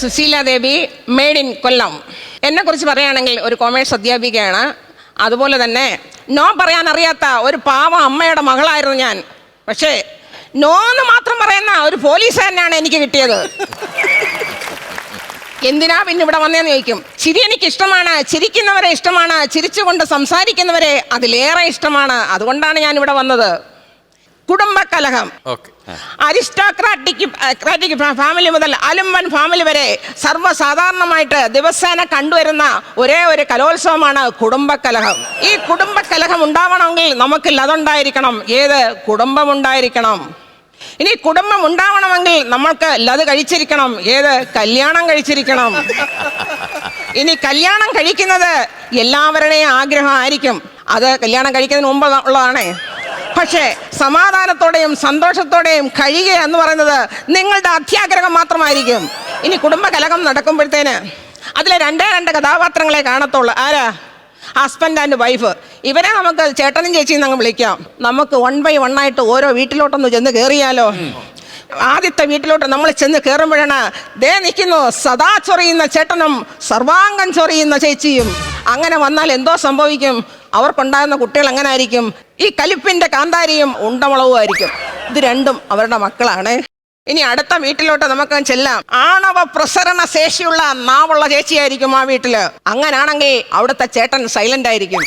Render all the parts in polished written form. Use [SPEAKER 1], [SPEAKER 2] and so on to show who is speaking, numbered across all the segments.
[SPEAKER 1] Susheela Devi, made in കൊല്ലം. എന്നെക്കുറിച്ച് പറയുകയാണെങ്കിൽ ഒരു കൊമേഴ്സ് അധ്യാപികയാണ്. അതുപോലെ തന്നെ നോ പറയാൻ അറിയാത്ത ഒരു പാവ അമ്മയുടെ മകളായിരുന്നു ഞാൻ. പക്ഷേ നോ എന്ന് മാത്രം പറയുന്ന ഒരു പോലീസുകാരനാണ് എനിക്ക് കിട്ടിയത്. എന്തിനാ പിന്നെ ഇവിടെ വന്നേന്ന് ചോദിക്കും. ചിരി എനിക്ക് ഇഷ്ടമാണ്, ചിരിക്കുന്നവരെ ഇഷ്ടമാണ്, ചിരിച്ചുകൊണ്ട് സംസാരിക്കുന്നവരെ അതിലേറെ ഇഷ്ടമാണ്. അതുകൊണ്ടാണ് ഞാൻ ഇവിടെ വന്നത്. കുടുംബകലഹം, അരിസ്റ്റോക്രാറ്റിക് ഫാമിലി മുതൽ അലുമ്പൻ ഫാമിലി വരെ സർവ്വസാധാരണമായിട്ട് ദിവസേന കണ്ടുവരുന്ന ഒരേ ഒരു കലോത്സവമാണ് കുടുംബകലഹം. ഈ കുടുംബകലഹം ഉണ്ടാവണമെങ്കിൽ നമുക്ക് ലതുണ്ടായിരിക്കണം. ഏത്? കുടുംബമുണ്ടായിരിക്കണം. ഇനി കുടുംബം ഉണ്ടാവണമെങ്കിൽ നമ്മൾക്ക് ലത് കഴിച്ചിരിക്കണം. ഏത്? കല്യാണം കഴിച്ചിരിക്കണം. ഇനി കല്യാണം കഴിക്കുന്നത് എല്ലാവരുടെയും ആഗ്രഹമായിരിക്കും. അത് കല്യാണം കഴിക്കുന്നതിന് മുമ്പ് ഉള്ളതാണ്. പക്ഷേ സമാധാനത്തോടെയും സന്തോഷത്തോടെയും കഴിയുക എന്ന് പറയുന്നത് നിങ്ങളുടെ അത്യാഗ്രഹം മാത്രമായിരിക്കും. ഇനി കുടുംബകലഹം നടക്കുമ്പോഴത്തേന് അതിലെ രണ്ട് കഥാപാത്രങ്ങളെ കാണത്തുള്ളൂ. ആരാ? Husband and wife. ഇവരെ നമുക്ക് ചേട്ടനും ചേച്ചിയും അങ്ങ് വിളിക്കാം. നമുക്ക് 1 by 1 ആയിട്ട് ഓരോ വീട്ടിലോട്ടൊന്ന് ചെന്ന് കയറിയാലോ? ആദ്യത്തെ വീട്ടിലോട്ട് നമ്മൾ ചെന്ന് കയറുമ്പോഴാണ് ദേ നിൽക്കുന്നു സദാ ചൊറിയുന്ന ചേട്ടനും സർവാംഗം ചൊറിയുന്ന ചേച്ചിയും. അങ്ങനെ വന്നാൽ എന്തോ സംഭവിക്കും? അവർക്കുണ്ടാകുന്ന കുട്ടികൾ എങ്ങനെ ആയിരിക്കും? ഈ കലിപ്പിന്റെ കാന്താരിയും ഉണ്ടമുളവും ആയിരിക്കും. ഇത് രണ്ടും അവരുടെ മക്കളാണ്. ഇനി അടുത്ത വീട്ടിലോട്ട് നമുക്ക് ചെല്ലാം. ആണവ പ്രസരണ ശേഷിയുള്ള നാവുള്ള ചേച്ചിയായിരിക്കും ആ വീട്ടില്. അങ്ങനാണെങ്കിൽ അവിടുത്തെ ചേട്ടൻ സൈലന്റ് ആയിരിക്കും.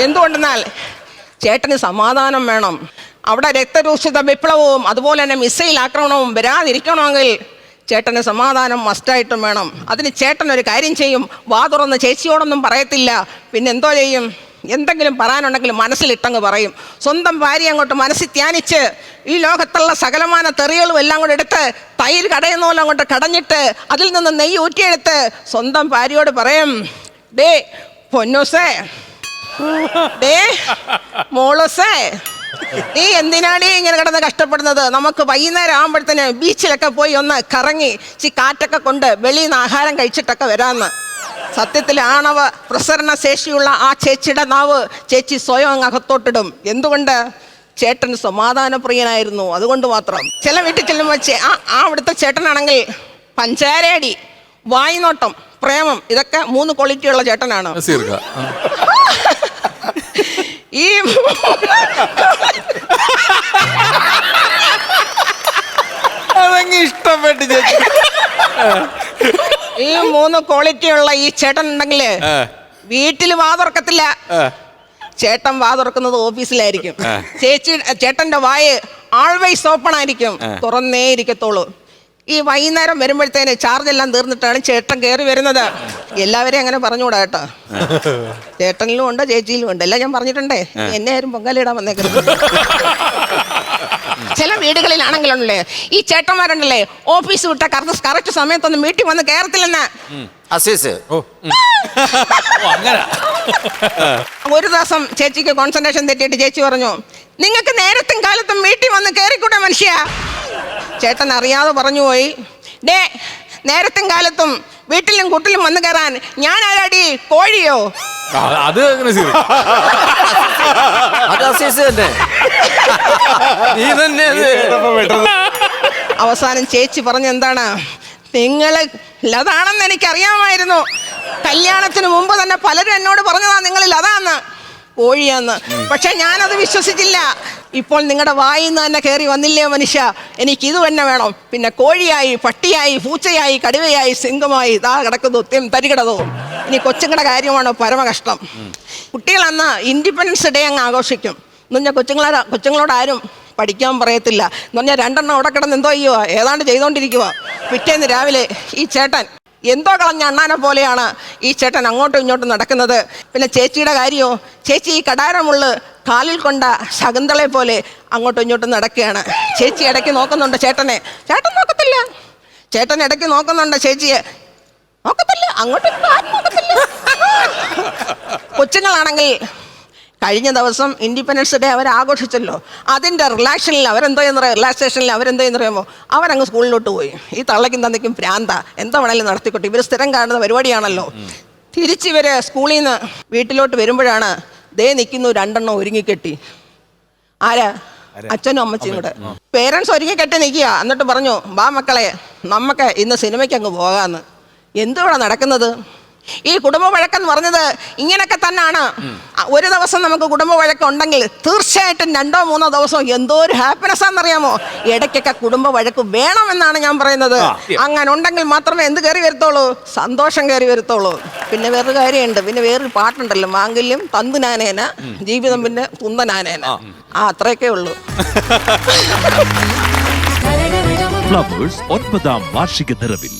[SPEAKER 1] എന്തുകൊണ്ടെന്നാൽ ചേട്ടന് സമാധാനം വേണം. അവിടെ രക്തരൂഷിത വിപ്ലവവും അതുപോലെ തന്നെ മിസൈൽ ആക്രമണവും വരാതിരിക്കണമെങ്കിൽ ചേട്ടന് സമാധാനം മസ്റ്റായിട്ടും വേണം. അതിന് ചേട്ടൻ ഒരു കാര്യം ചെയ്യും. വാ തുറന്ന് ചേച്ചിയോടൊന്നും പറയത്തില്ല. പിന്നെ എന്തോ ചെയ്യും? എന്തെങ്കിലും പറയാനുണ്ടെങ്കിൽ മനസ്സിലിട്ടങ്ങ് പറയും. സ്വന്തം ഭാര്യ അങ്ങോട്ട് മനസ്സിൽ ധ്യാനിച്ച് ഈ ലോകത്തുള്ള സകലമാന തെറികളും എല്ലാം കൂടെ എടുത്ത് തൈര് കടയുന്ന പോലെ അങ്ങോട്ട് കടഞ്ഞിട്ട് അതിൽ നിന്ന് നെയ്യ് ഊറ്റിയെടുത്ത് സ്വന്തം ഭാര്യയോട് പറയും, ഡേ പൊന്നൂസേ, ഡേ മോളൂസേ, നീ എന്തിനാണ് ഇങ്ങനെ കിടന്ന് കഷ്ടപ്പെടുന്നത്? നമുക്ക് വൈകുന്നേരം ആകുമ്പോഴത്തേന് ബീച്ചിലൊക്കെ പോയി ഒന്ന് കറങ്ങി കാറ്റൊക്കെ കൊണ്ട് വെളിയിൽ നിന്ന് ആഹാരം കഴിച്ചിട്ടൊക്കെ വരാമെന്ന്. സത്യത്തിൽ ആണവ പ്രസരണ ശേഷിയുള്ള ആ ചേച്ചിയുടെ നാവ് ചേച്ചി സ്വയം അങ്ങ് അകത്തോട്ടിടും. എന്തുകൊണ്ട്? ചേട്ടൻ സമാധാനപ്രിയനായിരുന്നു. അതുകൊണ്ട് മാത്രം. ചില വീട്ടിൽ ചെല്ലുമ്പോൾ അവിടുത്തെ ചേട്ടനാണെങ്കിൽ പഞ്ചാരയടി, വായ്നോട്ടം, പ്രേമം, ഇതൊക്കെ 3 ക്വാളിറ്റിയുള്ള ചേട്ടനാണ്. ഈ
[SPEAKER 2] ഇഷ്ടപ്പെട്ടു ചേച്ചി.
[SPEAKER 1] ഈ 3 ക്വാളിറ്റിയുള്ള ഈ ചേട്ടൻ ഉണ്ടെങ്കിൽ വീട്ടിൽ വാതുറക്കത്തില്ല. ചേട്ടൻ വാതുറക്കുന്നത് ഓഫീസിലായിരിക്കും. ചേട്ടന്റെ വായ് ആൾവേസ് ഓപ്പൺ ആയിരിക്കും, തുറന്നേ ഇരിക്കത്തുള്ളൂ. ഈ വൈകുന്നേരം വരുമ്പോഴത്തേന് ചാർജ് എല്ലാം തീർന്നിട്ടാണ് ചേട്ടൻ കയറി വരുന്നത്. എല്ലാവരെയും അങ്ങനെ പറഞ്ഞുകൂടാ കേട്ടോ. ചേട്ടനിലും ഉണ്ട് ചേച്ചിയിലും ഉണ്ട്. എല്ലാം ഞാൻ പറഞ്ഞിട്ടുണ്ടേ. എന്നെ ആരും പൊങ്കാലിടാൻ വന്നേക്കുന്നത്. ചില വീടുകളിലാണെങ്കിലുണ്ടല്ലേ ഈ ചേട്ടന്മാരുണ്ടല്ലേ ഓഫീസ് വിട്ട കറക്റ്റ് സമയത്തൊന്നും വീട്ടിൽ വന്ന് കയറത്തില്ലെന്ന്. ഒരു ദിവസം ചേച്ചിക്ക് കോൺസെൻട്രേഷൻ തെറ്റിയിട്ട് ചേച്ചി പറഞ്ഞു, നിങ്ങൾക്ക് നേരത്തും കാലത്തും വീട്ടിൽ വന്ന് കയറിക്കൂടെ മനുഷ്യ? ചേട്ടൻ അറിയാതെ പറഞ്ഞു പോയി, ഡേ നേരത്തും കാലത്തും വീട്ടിലും കുട്ടിലും വന്ന് കയറാൻ ഞാൻ ആരാടി, കോഴിയോ?
[SPEAKER 2] അത്
[SPEAKER 1] അവസാനം ചേച്ചി പറഞ്ഞ എന്താണ്? നിങ്ങൾ ലതാണെന്ന് എനിക്കറിയാമായിരുന്നു. കല്യാണത്തിന് മുമ്പ് തന്നെ പലരും എന്നോട് പറഞ്ഞതാ നിങ്ങൾ ലതാന്ന്, കോഴിയാന്ന്. പക്ഷെ ഞാനത് വിശ്വസിച്ചില്ല. ഇപ്പോൾ നിങ്ങളുടെ വായിൽ നിന്ന് തന്നെ കയറി വന്നില്ലേ മനുഷ്യ, എനിക്കിത് തന്നെ വേണം. പിന്നെ കോഴിയായി, പട്ടിയായി, പൂച്ചയായി, കടുവയായി, സിംഹമായി ഇതാ കിടക്കുന്നു തരികിടതോ. ഇനി കൊച്ചുങ്ങളുടെ കാര്യമാണ് പരമകഷ്ടം. കുട്ടികളന്ന് ഇൻഡിപെൻഡൻസ് ഡേ അങ്ങ് ആഘോഷിക്കും. എന്ന് പറഞ്ഞാൽ കൊച്ചുങ്ങളോട് ആരും പഠിക്കാൻ പറയത്തില്ല. എന്ന് പറഞ്ഞാൽ 2 അവിടെ കിടന്ന് എന്തോ ചെയ്യുക, ഏതാണ്ട് ചെയ്തുകൊണ്ടിരിക്കുക. പിറ്റേന്ന് രാവിലെ ഈ ചേട്ടൻ എന്തോ കളഞ്ഞ അണ്ണാനെ പോലെയാണ് ഈ ചേട്ടൻ അങ്ങോട്ടും ഇങ്ങോട്ടും നടക്കുന്നത്. പിന്നെ ചേച്ചിയുടെ കാര്യമോ, ചേച്ചി ഈ കടാരമുള്ളു കാലിൽ കൊണ്ട ശകുന്തളെ പോലെ അങ്ങോട്ടും ഇങ്ങോട്ടും നടക്കുകയാണ്. ചേച്ചി ഇടയ്ക്ക് നോക്കുന്നുണ്ട് ചേട്ടനെ, ചേട്ടൻ നോക്കത്തില്ല. ചേട്ടൻ ഇടയ്ക്ക് നോക്കുന്നുണ്ട് ചേച്ചിയെ, നോക്കത്തില്ല. അങ്ങോട്ടും നോക്കത്തില്ല. കൊച്ചുങ്ങളാണെങ്കിൽ കഴിഞ്ഞ ദിവസം ഇൻഡിപെൻഡൻസ് ഡേ അവർ ആഘോഷിച്ചല്ലോ. അതിൻ്റെ റിലാക്സേഷനിൽ അവരെന്തോ എന്നറിയാമോ, അവരങ്ങ് സ്കൂളിലോട്ട് പോയി. ഈ തള്ളയ്ക്കും തന്നയ്ക്കും ഭ്രാന്ത, എന്താ വേണേലും നടത്തിക്കോട്ടെ. ഇവർ സ്ഥിരം കാണുന്ന പരിപാടിയാണല്ലോ. തിരിച്ചിവർ സ്കൂളിൽ നിന്ന് വീട്ടിലോട്ട് വരുമ്പോഴാണ് ദേ നിൽക്കുന്നു 2 ഒരുങ്ങിക്കെട്ടി. ആരാ? അച്ഛനും അമ്മച്ചിയും കൂടെ. പേരൻസ് ഒരുങ്ങി കെട്ടി നിൽക്കുക. എന്നിട്ട് പറഞ്ഞു, വാ മക്കളെ, നമുക്ക് ഇന്ന് സിനിമയ്ക്ക് അങ്ങ് പോകാമെന്ന്. എന്തുവാണ് നടക്കുന്നത്? ഈ കുടുംബ വഴക്കെന്ന് പറഞ്ഞത് ഇങ്ങനൊക്കെ തന്നെയാണ്. ഒരു ദിവസം നമുക്ക് കുടുംബ വഴക്കുണ്ടെങ്കിൽ തീർച്ചയായിട്ടും 2 or 3 ദിവസം എന്തോ ഒരു ഹാപ്പിനെസ് ആണെന്നറിയാമോ. ഇടയ്ക്കൊക്കെ കുടുംബ വഴക്ക് വേണമെന്നാണ് ഞാൻ പറയുന്നത്. അങ്ങനെ ഉണ്ടെങ്കിൽ മാത്രമേ എന്ത് കയറി വരത്തുള്ളൂ? സന്തോഷം കയറി വരത്തുള്ളൂ. പിന്നെ വേറൊരു കാര്യമുണ്ട്, പിന്നെ വേറൊരു പാട്ടുണ്ടല്ലോ, മാംഗല്യം തന്തുനാനേന ജീവിതം പിന്നെ തുന്തനാനേന. അത്രയൊക്കെ ഉള്ളൂ.
[SPEAKER 2] ഫ്ലവേഴ്സ് 9ാം വാർഷിക നിറവിൽ